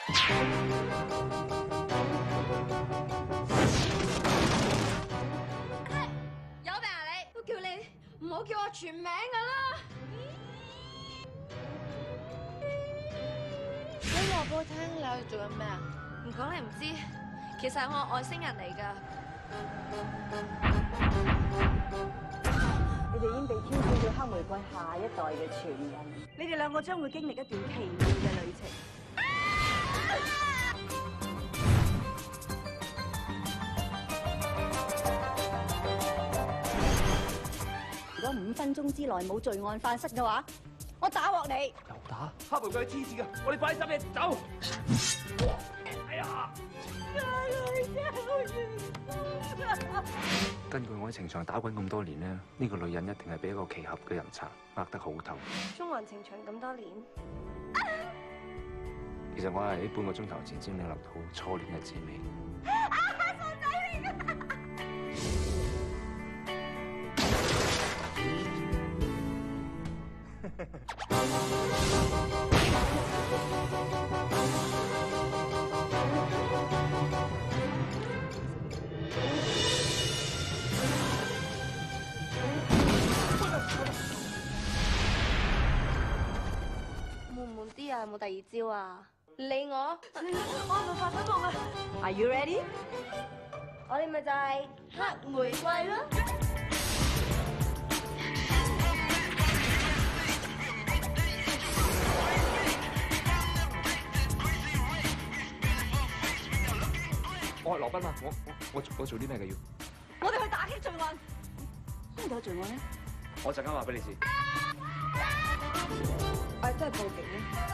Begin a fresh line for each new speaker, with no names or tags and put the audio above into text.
有病啊你！都叫你唔好叫我全名噶啦！
你話俾我聽，你喺度做緊咩啊？
唔講你唔知，其實係我外星人嚟噶。
你哋已經被挑選做黑玫瑰下一代嘅傳人，你哋兩個將會經歷一段奇妙嘅旅程。如果5分鐘之內冇罪案發生嘅話，我打鑊你。
又打？黑玫瑰係黐線㗎，我哋快啲執嘢走。哎呀！根據我喺情場打滾咁多年咧，呢個女人一定係俾一個奇合嘅人賊呃得好透。
中環情場咁多年，
其實我係喺半個鐘頭前先領略到初戀嘅滋味。
傻仔嚟㗎！悶唔悶啲啊？有冇第二招啊？理我，我係咪發咗夢啊
Are you ready？
我哋咪就係黑玫瑰咯。
我係羅賓啊！我做啲咩嘅要？
我哋去打擊罪案。邊度有罪案咧？
我陣間話俾你知。
我哋真係報警。